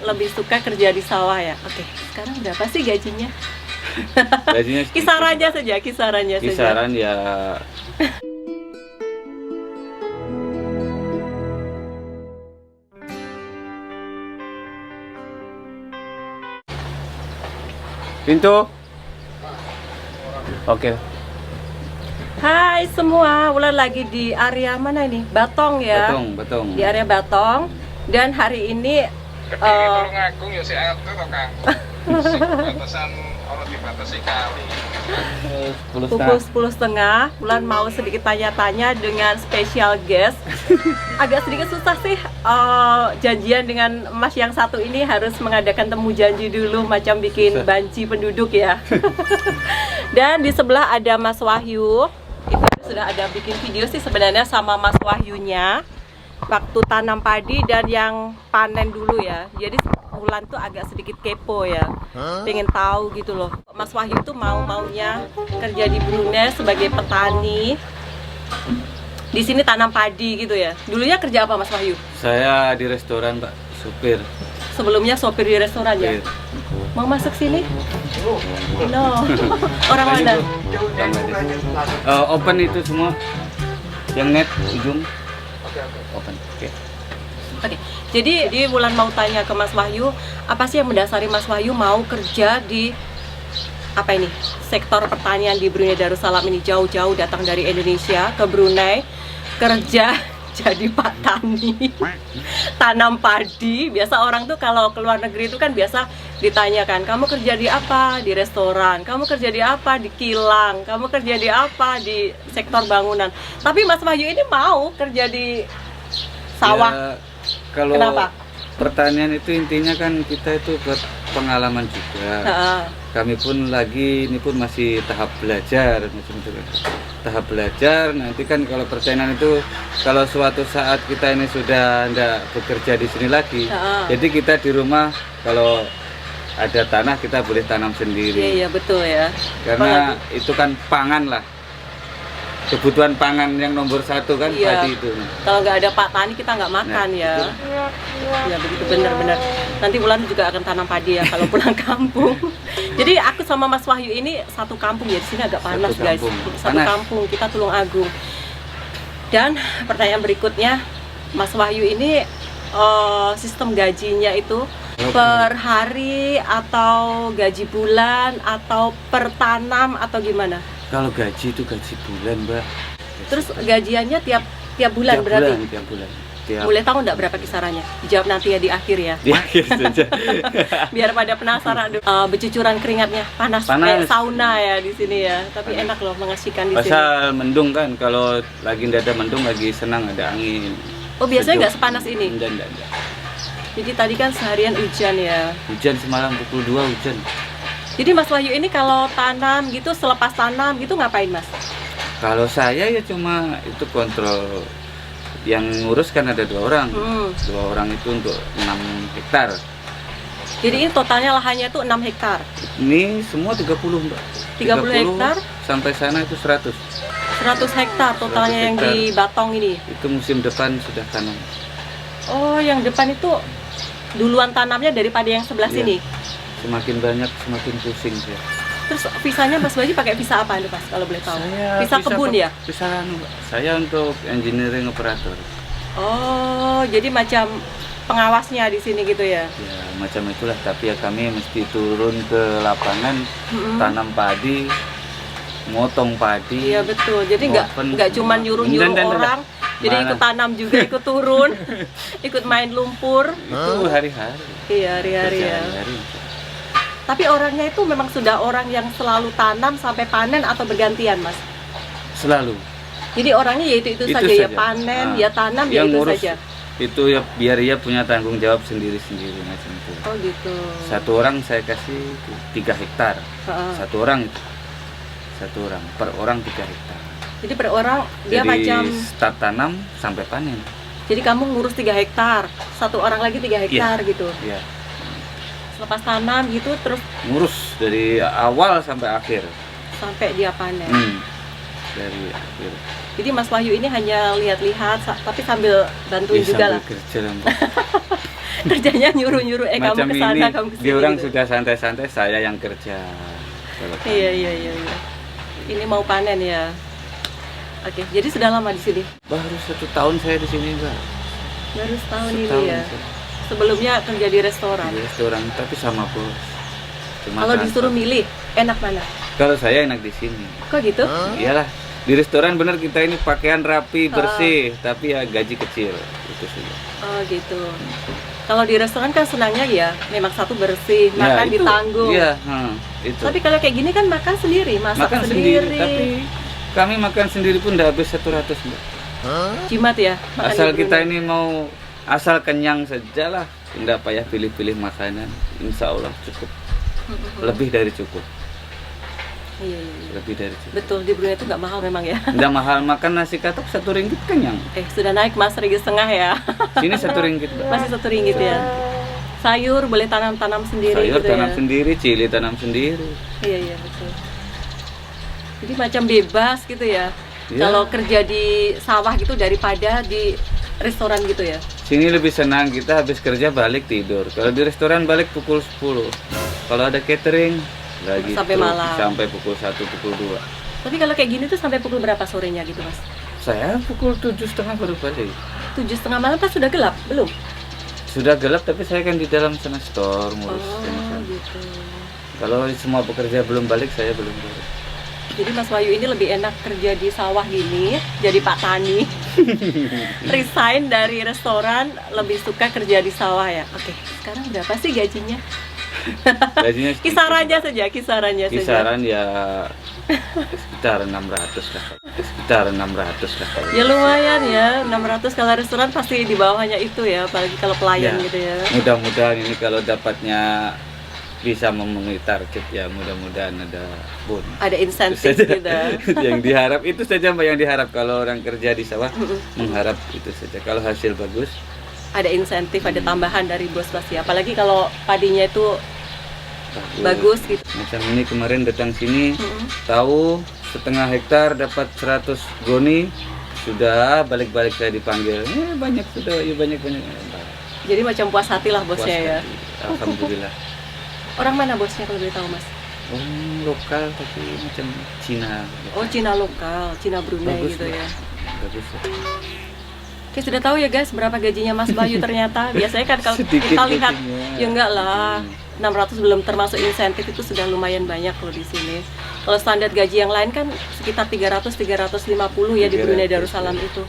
lebih suka kerja di sawah ya. Oke, sekarang berapa sih gajinya? Gajinya Kisarannya saja, kisarannya saja. kisaran ya pintu. Oke. Hai semua, Wulan lagi di area mana ini? Batong ya. Batong. Di area Batong. Dan hari ini ngagung ya si RT atau Kang? Batasan orang dibatasi kali. pukul 10.30. Wulan mau sedikit tanya-tanya dengan special guest. Agak sedikit susah sih janjian dengan Mas yang satu ini, harus mengadakan temu janji dulu, macam bikin banci penduduk ya. Dan di sebelah ada Mas Wahyu. Itu sudah ada bikin video sih sebenarnya sama Mas Wahyunya waktu tanam padi dan yang panen dulu ya. Jadi Wulan tuh agak sedikit kepo ya, pengen tahu gitu loh, Mas Wahyu tuh maunya kerja di Brunei sebagai petani di sini tanam padi gitu ya. Dulunya kerja apa Mas Wahyu? Saya di restoran, Pak, supir. Sebelumnya sopir di restoran ya? Mau masuk sini? No. Orang mana? Open itu semua. Yang net ujung. Open. Oke. Oke. Jadi Wulan mau tanya ke Mas Wahyu, apa sih yang mendasari Mas Wahyu mau kerja di apa ini? Sektor pertanian di Brunei Darussalam ini, jauh-jauh datang dari Indonesia ke Brunei kerja jadi petani tanam padi. Biasa orang tuh kalau ke luar negeri itu kan biasa ditanyakan, kamu kerja di apa? Di restoran. Kamu kerja di apa? Di kilang. Kamu kerja di apa? Di sektor bangunan. Tapi Mas Wahyu ini mau kerja di sawah. Ya, kalau Kenapa? pertanian itu intinya kan kita itu buat pengalaman juga. Kami pun ini pun masih tahap belajar, tahap belajar. Nanti kan kalau pertanian itu kalau suatu saat kita ini sudah tidak bekerja di sini lagi, jadi kita di rumah kalau ada tanah kita boleh tanam sendiri. Iya betul ya. Karena itu kan pangan lah, kebutuhan pangan yang nomor satu kan padi itu. Kalau nggak ada Pak Tani kita nggak makan ya. Ya begitu, benar-benar. Nanti Wulan juga akan tanam padi ya kalau pulang kampung. Jadi aku sama Mas Wahyu ini satu kampung ya, di sini agak panas guys. Satu kampung, kita Tulungagung. Dan pertanyaan berikutnya, Mas Wahyu ini sistem gajinya itu per hari atau gaji bulan atau per tanam atau gimana? Kalau gaji itu gaji bulan, Mbak. Terus gajiannya tiap bulan berarti? Tiap bulan. Boleh tahu nggak berapa kisarannya? Dijawab nanti ya di akhir ya. Di akhir saja. Biar pada penasaran. Bercucuran keringatnya, panas kayak sauna ya di sini ya. Tapi enak loh, mengasihkan di sini. Pasal mendung kan, kalau lagi nggak ada mendung lagi senang ada angin. Oh biasanya nggak sepanas ini? Enggak. Jadi tadi kan seharian hujan ya? Hujan semalam pukul 2 hujan. Jadi Mas Wahyu ini kalau tanam gitu, selepas tanam gitu ngapain Mas? Kalau saya ya cuma itu kontrol. Yang ngurus kan ada 2 orang. 2 orang itu untuk 6 hektar. Jadi ini totalnya lahannya itu 6 hektar? Ini semua 30, Mbak. 30 hektar? Sampai sana itu 100. 100 hektar totalnya 100 hektar. Yang di Batong ini? Itu musim depan sudah tanam. Oh, yang depan itu duluan tanamnya daripada yang sebelah sini? Semakin banyak semakin pusing ya. Terus visanya Mas Wahyu pakai visa apa nih Mas kalau boleh tahu? Visa kebun ya? Visa saya untuk engineering operator. Oh, jadi macam pengawasnya di sini gitu ya? Ya macam itulah, tapi ya kami mesti turun ke lapangan, tanam padi, motong padi. Iya betul. Jadi nggak cuma nyuruh orang. Jadi ikut tanam juga, ikut turun, ikut main lumpur. Itu hari-hari. Iya hari-hari ya. Tapi orangnya itu memang sudah orang yang selalu tanam sampai panen atau bergantian Mas? Selalu. Jadi orangnya ya itu saja, ya panen, ya tanam, ya itu saja. Itu ya biar dia punya tanggung jawab sendiri-sendiri macam itu. Oh gitu. Satu orang saya kasih 3 hektar. Satu orang itu. Satu orang, per orang 3 hektar. Jadi per orang dia jadi, macam start tanam sampai panen. Jadi kamu ngurus 3 hektar, satu orang lagi 3 hektar gitu. Iya. Selepas tanam gitu terus ngurus dari awal sampai akhir. Sampai dia panen. Dari akhir. Jadi Mas Wahyu ini hanya lihat-lihat tapi sambil bantuin juga lah. Sambil kerja. Kerjanya nyuruh-nyuruh kamu Macam kesana, ini kamu kesini. dia orang gitu. sudah santai-santai, saya yang kerja. Kalau Iya. Ini mau panen ya. Oke, jadi sudah lama di sini. baru 1 tahun saya di sini, Mbak. Baru setahun ini Setahun ya. saya Sebelumnya kerja di restoran. di restoran, tapi sama bos. Cuma Kalau kantor. disuruh milih, enak mana? Kalau saya enak di sini. Kok gitu? Iyalah, di restoran bener kita ini pakaian rapi, bersih, tapi ya gaji kecil. Itu sudah. Oh gitu. Kalau di restoran kan senangnya ya, memang satu bersih, makan itu, ditanggung. Iya, itu. Tapi kalau kayak gini kan makan sendiri, masak makan sendiri, tapi kami makan sendiri pun udah habis 100, Mbak. jimat ya. makan Asal di kita Brunei. ini mau asal kenyang saja lah, tidak payah pilih-pilih makanan. Insya Allah cukup, lebih dari cukup, Iya. lebih dari cukup. Betul, di Brunei itu nggak mahal memang ya. Tidak mahal, makan nasi katok 1 ringgit kenyang. Sudah naik Mas, Rp1,5 ya. Sini 1 ringgit, Mbak. Masih Rp1 ya. Sayur boleh tanam sendiri Sayur gitu tanam ya. sendiri, cili tanam sendiri. Iya betul. Jadi macam bebas gitu ya. Iya. Kalau kerja di sawah gitu daripada di restoran gitu ya. Sini lebih senang, kita habis kerja balik tidur. Kalau di restoran balik pukul 10. Kalau ada catering lagi Sampai terus malam. sampai pukul 1, pukul 2. Tapi kalau kayak gini tuh sampai pukul berapa sorenya gitu Mas? Saya pukul 7.30 baru balik. 7:30 malam kan sudah gelap belum? Sudah gelap tapi saya kan di dalam sana store ngurus. Oh gitu. Kalau semua pekerja belum balik, saya belum balik. Jadi Mas Wahyu ini lebih enak kerja di sawah gini, jadi Pak Tani. Resign dari restoran, lebih suka kerja di sawah ya. Oke, sekarang berapa sih gajinya? Gajinya Kisarannya saja. kisaran ya sekitar 600 lah. Sekitar 600 lah. Ya lumayan ya, 600 kalau restoran pasti di bawahnya itu ya, apalagi kalau pelayan Ya, gitu ya. Mudah-mudahan ini kalau dapatnya bisa memenuhi target ya, mudah-mudahan ada bonus. Ada insentif Saja. gitu. Yang diharap itu saja Mbak, yang diharap kalau orang kerja di sawah, mengharap itu saja. Kalau hasil bagus, Ada insentif, ada tambahan dari bos pasti. Apalagi kalau padinya itu bagus gitu. Macam ini kemarin datang sini, tahu setengah hektar dapat 100 goni, sudah balik-balik saya dipanggil. Banyak sudah, ya banyak. Jadi macam puas hati lah bosnya Puas ya. hati. Alhamdulillah. Orang mana bosnya kalau boleh tahu Mas? Lokal tapi macam Cina. Oh Cina lokal, Cina Brunei Bagus, gitu Mbak. ya. Bagus ya. Oke, sudah tahu ya guys berapa gajinya Mas Bayu ternyata. Biasanya kan kalau Sedikit kita lihat gajinya. ya enggak lah. 600 belum termasuk insentif itu sudah lumayan banyak kalau di sini. Kalau standar gaji yang lain kan sekitar 300-350 ya di Brunei 300, Darussalam itu.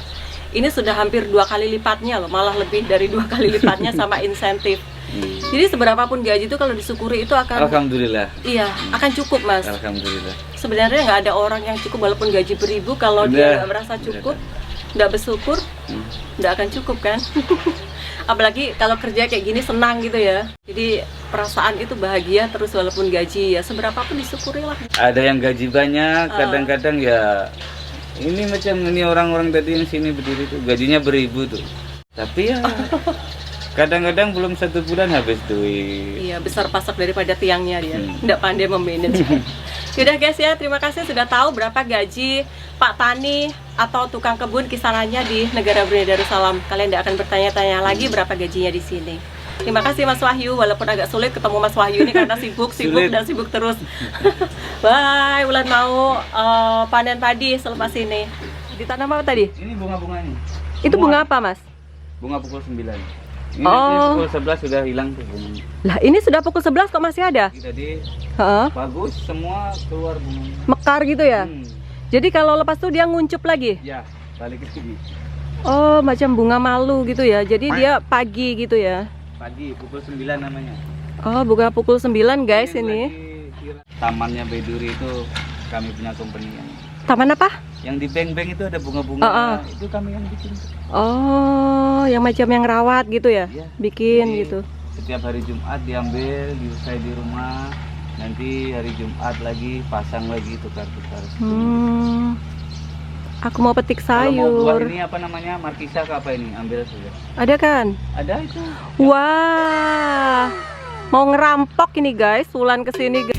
Ini sudah hampir 2 kali lipatnya loh, malah lebih dari 2 kali lipatnya sama insentif. Jadi seberapapun gaji itu kalau disyukuri itu akan Alhamdulillah. iya, akan cukup Mas. Alhamdulillah. Sebenarnya nggak ada orang yang cukup walaupun gaji beribu kalau dia nggak merasa cukup, nggak bersyukur, nggak akan cukup kan. Apalagi kalau kerja kayak gini senang gitu ya. Jadi perasaan itu bahagia terus walaupun gaji ya seberapapun disyukuri lah. Ada yang gaji banyak, kadang-kadang ya ini macam ini orang-orang tadi yang sini berdiri tuh gajinya beribu tuh. Tapi ya kadang-kadang belum 1 bulan habis duit. Iya, besar pasak daripada tiangnya dia. Nggak pandai memanage. Yaudah guys ya, terima kasih sudah tahu berapa gaji Pak Tani atau tukang kebun kisarannya di negara Brunei Darussalam. Kalian tidak akan bertanya-tanya lagi berapa gajinya di sini. Terima kasih Mas Wahyu, walaupun agak sulit ketemu Mas Wahyu ini karena sibuk dan sibuk terus. Bye, Ulan mau panen padi selepas ini. Ditanam apa tadi? Ini bunga-bunganya. Itu bunga apa Mas? Bunga pukul 9. Ini Oh. pukul 11 sudah hilang tuh bunganya. Lah ini sudah pukul 11 kok masih ada? Tadi Heeh. bagus semua keluar bunganya. Mekar gitu ya? Jadi kalau lepas tuh dia nguncup lagi? Ya, balik ke sini. Oh, macam bunga malu gitu ya. Jadi dia pagi gitu ya. Pagi pukul 9 namanya. Oh, bunga pukul 9 guys ini. Tamannya Baiduri itu kami punya company yang Taman apa? yang di bank-bank itu ada bunga-bunga. Itu kami yang bikin. Oh, yang macam yang rawat gitu ya? Iya. Bikin Jadi, gitu. Setiap hari Jumat diambil, diusai di rumah. Nanti hari Jumat lagi pasang lagi tukar-tukar. Aku mau petik Kalau mau buah sayur. ini apa namanya? Markisa ke apa ini? Ambil saja. Ada kan? Ada itu. Wah. Mau ngerampok ini guys, Wulan kesini.